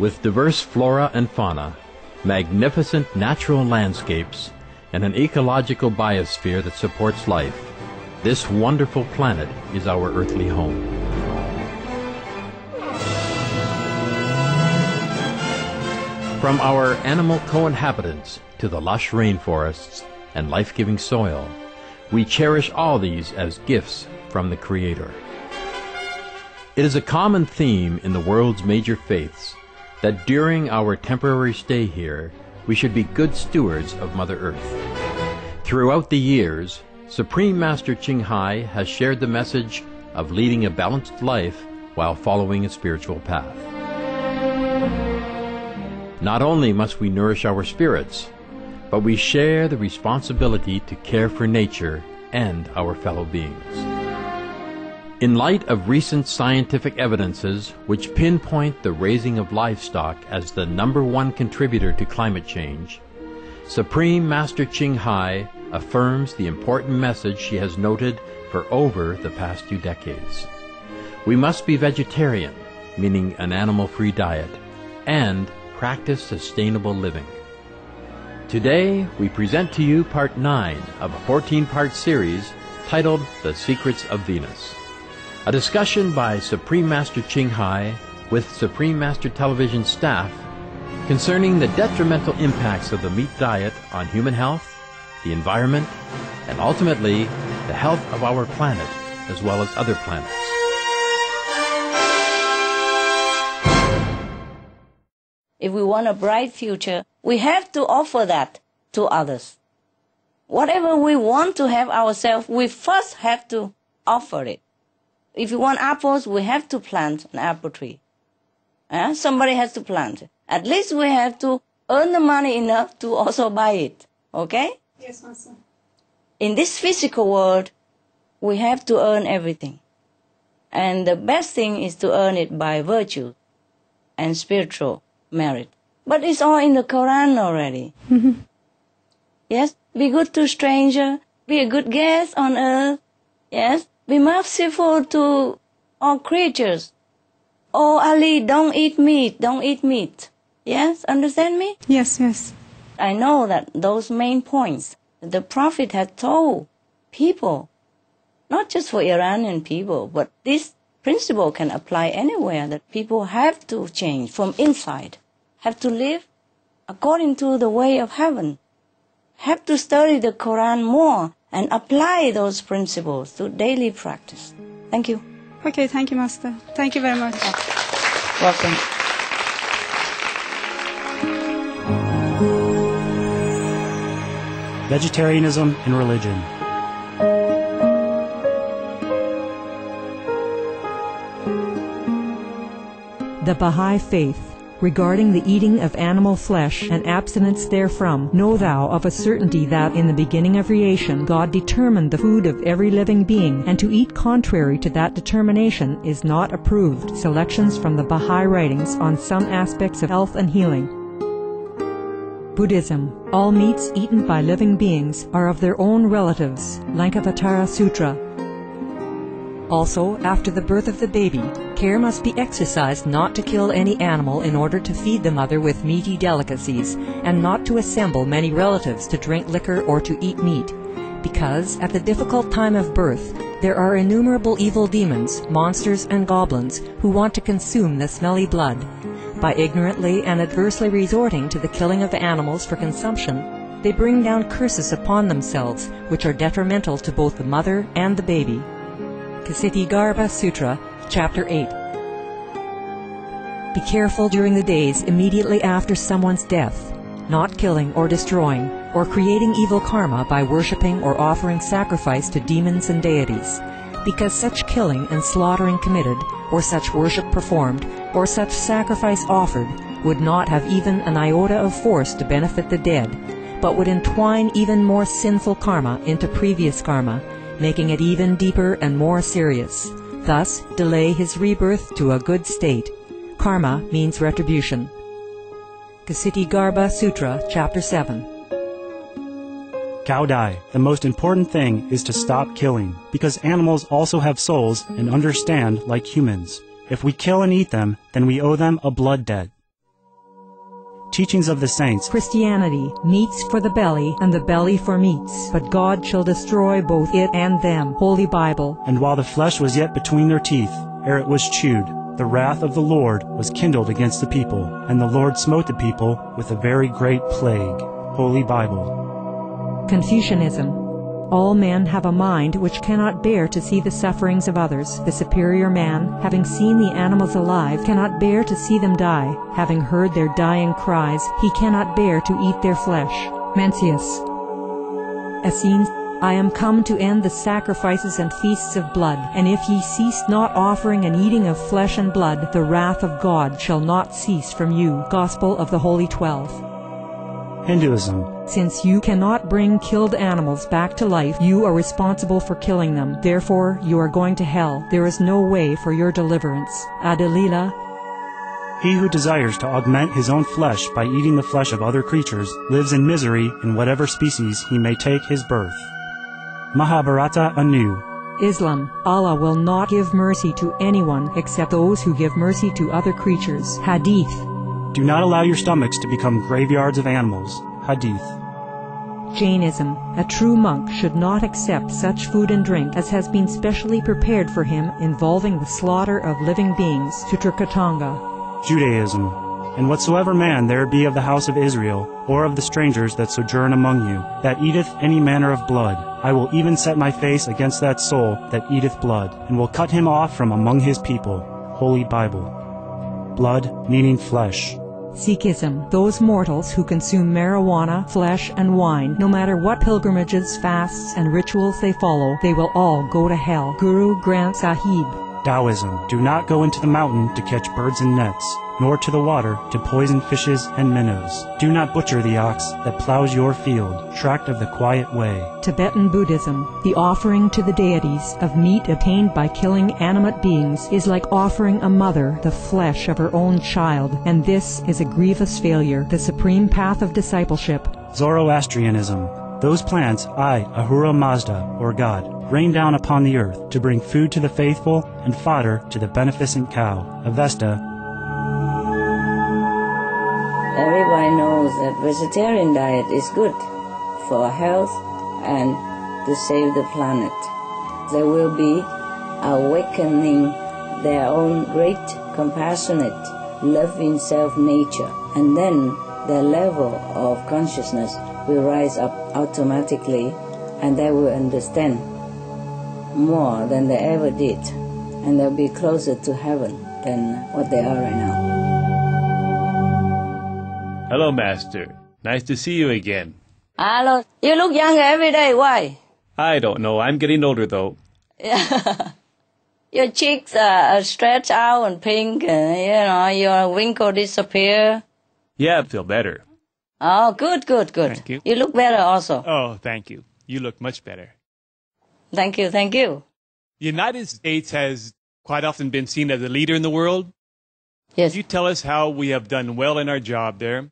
With diverse flora and fauna, magnificent natural landscapes, and an ecological biosphere that supports life, this wonderful planet is our earthly home. From our animal co-inhabitants to the lush rainforests and life-giving soil, we cherish all these as gifts from the Creator. It is a common theme in the world's major faiths that during our temporary stay here, we should be good stewards of Mother Earth. Throughout the years, Supreme Master Ching Hai has shared the message of leading a balanced life while following a spiritual path. Not only must we nourish our spirits, but we share the responsibility to care for nature and our fellow beings. In light of recent scientific evidences which pinpoint the raising of livestock as the #1 contributor to climate change, Supreme Master Ching Hai affirms the important message she has noted for over the past few decades. We must be vegetarian, meaning an animal-free diet, and practice sustainable living. Today, we present to you Part 9 of a 14-part series titled The Secrets of Venus. A discussion by Supreme Master Ching Hai with Supreme Master Television staff concerning the detrimental impacts of the meat diet on human health, the environment, and ultimately the health of our planet as well as other planets. If we want a bright future, we have to offer that to others. Whatever we want to have ourselves, we first have to offer it. If you want apples, we have to plant an apple tree. Somebody has to plant it. At least we have to earn the money enough to also buy it. Okay? Yes, Master. In this physical world, we have to earn everything. And the best thing is to earn it by virtue and spiritual merit. But it's all in the Quran already. Yes? Be good to stranger. Be a good guest on earth. Yes? Be merciful to all creatures. Oh, Ali, don't eat meat. Don't eat meat. Yes? Understand me? Yes, yes. I know that those main points the Prophet had told people, not just for Iranian people, but this principle can apply anywhere, that people have to change from inside, have to live according to the way of heaven, have to study the Quran more and apply those principles to daily practice. Thank you. Okay, thank you, Master. Thank you very much. Welcome. Vegetarianism and religion. The Baha'i Faith. Regarding the eating of animal flesh and abstinence therefrom, know thou of a certainty that in the beginning of creation God determined the food of every living being, and to eat contrary to that determination is not approved. Selections from the Baha'i writings on some aspects of health and healing. Buddhism. All meats eaten by living beings are of their own relatives. Lankavatara Sutra. Also, after the birth of the baby, care must be exercised not to kill any animal in order to feed the mother with meaty delicacies, and not to assemble many relatives to drink liquor or to eat meat, because at the difficult time of birth there are innumerable evil demons, monsters and goblins who want to consume the smelly blood. By ignorantly and adversely resorting to the killing of animals for consumption, they bring down curses upon themselves which are detrimental to both the mother and the baby. Ksitigarbha Sutra, Chapter 8. Be careful during the days immediately after someone's death, not killing or destroying, or creating evil karma by worshipping or offering sacrifice to demons and deities, because such killing and slaughtering committed, or such worship performed, or such sacrifice offered, would not have even an iota of force to benefit the dead, but would entwine even more sinful karma into previous karma, making it even deeper and more serious, thus delay his rebirth to a good state. Karma means retribution. Ksitigarbha Sutra, Chapter 7. Cao Dai, the most important thing is to stop killing, because animals also have souls and understand like humans. If we kill and eat them, then we owe them a blood debt. teachings of the saints, Christianity, meats for the belly, and the belly for meats. But God shall destroy both it and them. Holy Bible. and while the flesh was yet between their teeth, ere it was chewed, the wrath of the Lord was kindled against the people, and the Lord smote the people with a very great plague. Holy Bible. Confucianism. All men have a mind which cannot bear to see the sufferings of others. The superior man, having seen the animals alive, cannot bear to see them die. Having heard their dying cries, he cannot bear to eat their flesh. Mencius. Essenes. I am come to end the sacrifices and feasts of blood, and if ye cease not offering and eating of flesh and blood, the wrath of God shall not cease from you. Gospel of the Holy 12. Hinduism. Since you cannot bring killed animals back to life, you are responsible for killing them. Therefore, you are going to hell. There is no way for your deliverance. Adalila. He who desires to augment his own flesh by eating the flesh of other creatures lives in misery in whatever species he may take his birth. Mahabharata anew. Islam. Allah will not give mercy to anyone except those who give mercy to other creatures. Hadith. Do not allow your stomachs to become graveyards of animals. Hadith. Jainism. A true monk should not accept such food and drink as has been specially prepared for him involving the slaughter of living beings. Sutrakatonga. Judaism. And whatsoever man there be of the house of Israel, or of the strangers that sojourn among you, that eateth any manner of blood, I will even set my face against that soul that eateth blood, and will cut him off from among his people. Holy Bible. Blood meaning flesh. Sikhism. Those mortals who consume marijuana, flesh, and wine, no matter what pilgrimages, fasts, and rituals they follow, they will all go to hell. Guru Granth Sahib. Taoism. Do not go into the mountain to catch birds and nets, nor to the water to poison fishes and minnows. Do not butcher the ox that plows your field, tract of the quiet way. Tibetan Buddhism. The offering to the deities of meat obtained by killing animate beings is like offering a mother the flesh of her own child, and this is a grievous failure. The supreme path of discipleship. Zoroastrianism. Those plants I, Ahura Mazda, or God, rain down upon the earth to bring food to the faithful and fodder to the beneficent cow. Avesta. Everybody knows that vegetarian diet is good for health and to save the planet. There will be awakening their own great compassionate, loving self-nature, and then their level of consciousness will rise up automatically, and they will understand more than they ever did, and they'll be closer to heaven than what they are right now. Hello, Master. Nice to see you again. Hello. You look younger every day. Why? I don't know. I'm getting older, though. Your cheeks are stretched out and pink, and, your wrinkle disappear. Yeah, I feel better. Oh, good. Thank you. You look better also. Oh, thank you. You look much better. Thank you. The United States has quite often been seen as a leader in the world. Yes. Could you tell us how we have done well in our job there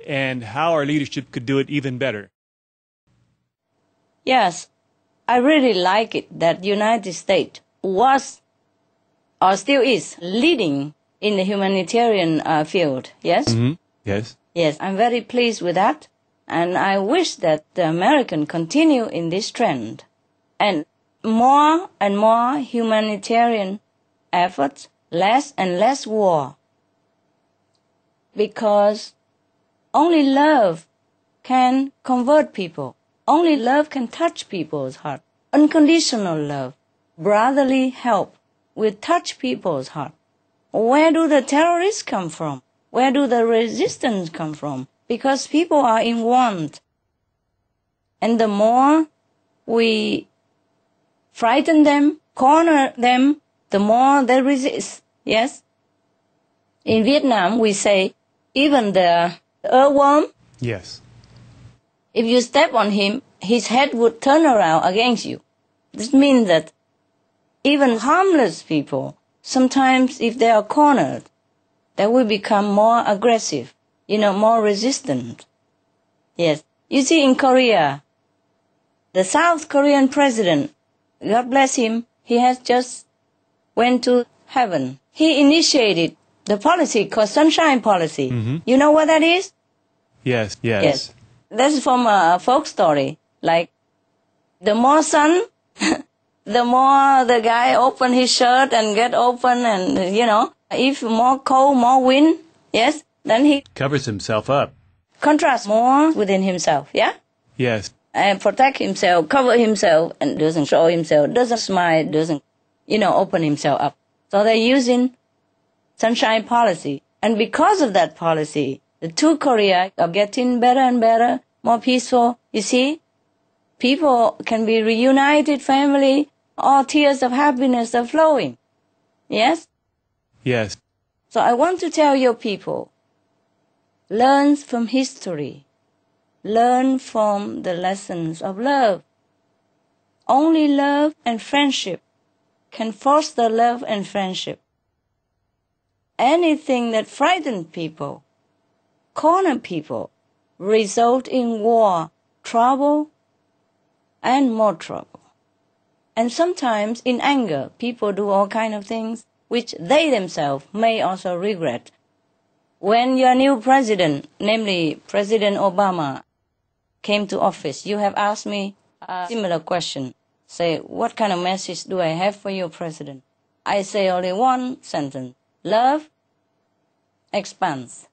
and how our leadership could do it even better? Yes. I really like it that United States was or still is leading in the humanitarian field. Yes? Mm-hmm. Yes. Yes, I'm very pleased with that. And I wish that the American continue in this trend. And more humanitarian efforts, less and less war. Because only love can convert people. Only love can touch people's heart. Unconditional love, brotherly help will touch people's heart. Where do the terrorists come from? Where do the resistance come from? Because people are in want. And the more we frighten them, corner them, the more they resist. Yes? In Vietnam, we say, even the earthworm, Yes. if you step on him, his head would turn around against you. This means that even harmless people, sometimes if they are cornered, they will become more aggressive, more resistant. Yes. You see, in Korea, the South Korean president, God bless him, he has just went to heaven. He initiated the policy called Sunshine Policy. Mm-hmm. You know what that is? Yes. Yes. That's from a folk story. Like, the more sun, the more the guy open his shirt and get open and, if more cold, more wind, yes, then he Covers himself up. contrasts more within himself, yeah? Yes. And protect himself, cover himself, and doesn't show himself, doesn't smile, doesn't, open himself up. So they're using sunshine policy. And because of that policy, the two Korea are getting better and better, more peaceful. You see, people can be reunited, family, all tears of happiness are flowing. Yes? Yes. So I want to tell your people, learn from history. Learn from the lessons of love. Only love and friendship can foster love and friendship. Anything that frightens people, corner people, result in war, trouble, and more trouble. And sometimes in anger, people do all kinds of things which they themselves may also regret. When your new president, namely President Obama, came to office, you have asked me a similar question. Say, what kind of message do I have for your president? I say only one sentence. Love expands.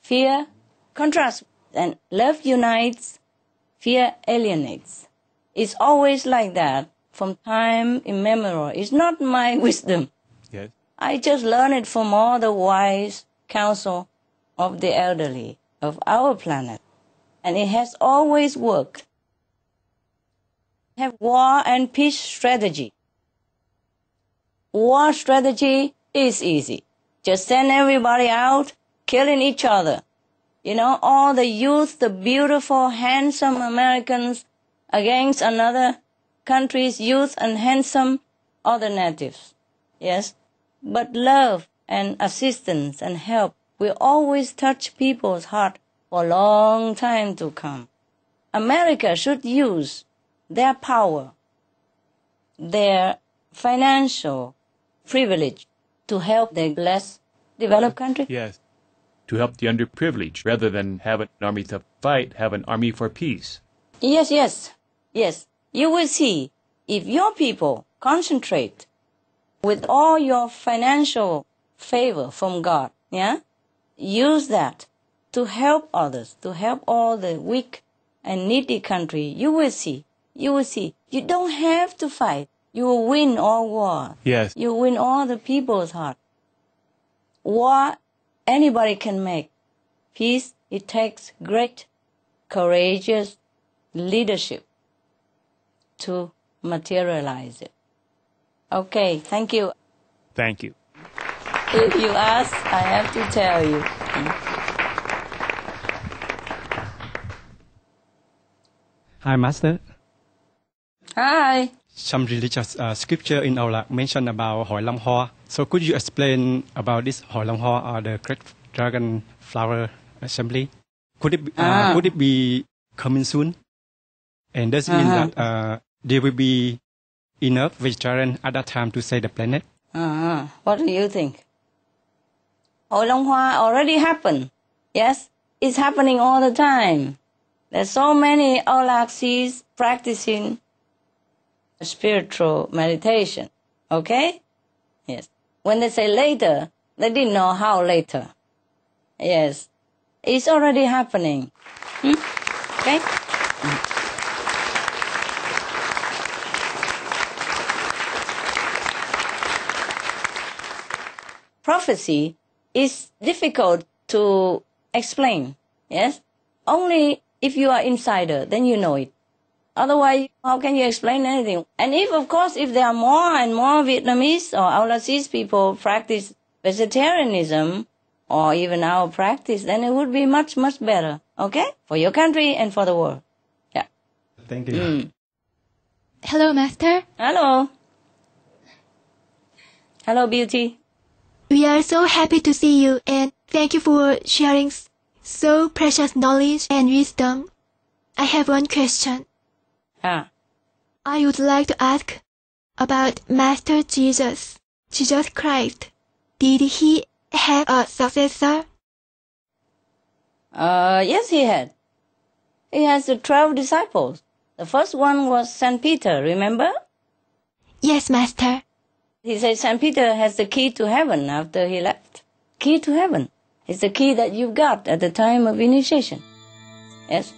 Fear contrasts. And love unites. Fear alienates. It's always like that from time immemorial. It's not my wisdom. Yes. I just learned it from all the wise counsel of the elderly of our planet. And it has always worked. Have war and peace strategy. War strategy is easy. Just send everybody out, killing each other. All the youth, the beautiful, handsome Americans against another country's youth and handsome other natives. Yes? But love and assistance and help will always touch people's heart for a long time to come. America should use their power, their financial privilege to help the less developed country. Yes. To help the underprivileged, rather than have an army to fight, have an army for peace. Yes. You will see, if your people concentrate with all your financial favor from God, use that to help others, to help all the weak and needy country, you will see. You don't have to fight. You will win all war. Yes. You win all the people's heart. War, anybody can make. Peace, it takes great, courageous leadership to materialize it. Okay, thank you. Thank you. If you ask, I have to tell you. Hi, Master. Hi. Some religious scripture in our mention about Hoi Lam Hoa. So could you explain about this Hoi Lam Hoa or the Great Dragon Flower Assembly? Could it be coming soon? And does it mean that there will be enough vegetarian at that time to save the planet? What do you think? Hoi Lam Hoa already happened. Yes, it's happening all the time. There's so many Aulaxis practicing spiritual meditation. Okay? Yes. When they say later, they didn't know how later. Yes. It's already happening. Okay? Prophecy is difficult to explain. Yes? Only if you are insider, then you know it. Otherwise, how can you explain anything? And if there are more and more Vietnamese or Aulaxis people practice vegetarianism, or even our practice, then it would be much, much better. Okay? For your country and for the world. Yeah. Thank you. Hello, Master. Hello. Hello, Beauty. We are so happy to see you and thank you for sharing so precious knowledge and wisdom. I have one question. I would like to ask about Master Jesus Christ. Did he have a successor? Yes, he had. He has the 12 disciples. The first one was St. Peter, remember? Yes, Master. He said St. Peter has the key to heaven after he left. Key to heaven. It's the key that you got at the time of initiation. Yes?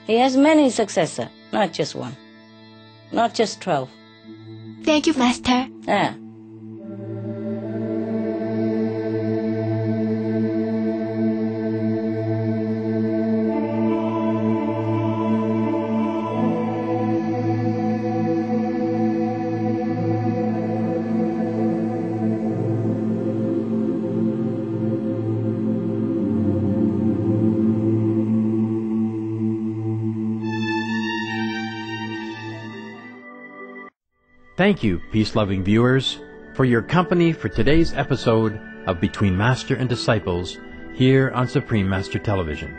He has many successors, not just one. Not just 12. Thank you, Master. Yeah. Thank you, peace-loving viewers, for your company for today's episode of Between Master and Disciples here on Supreme Master Television.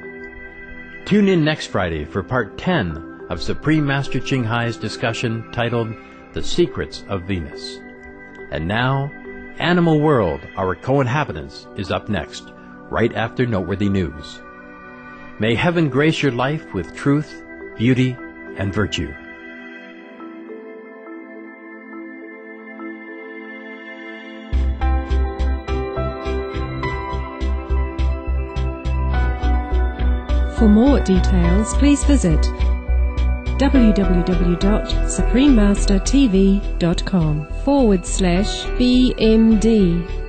Tune in next Friday for Part 10 of Supreme Master Ching Hai's discussion titled The Secrets of Venus. And now, Animal World, Our Co-Inhabitants is up next, right after Noteworthy News. May heaven grace your life with truth, beauty, and virtue. For more details, please visit www.suprememastertv.com/BMD.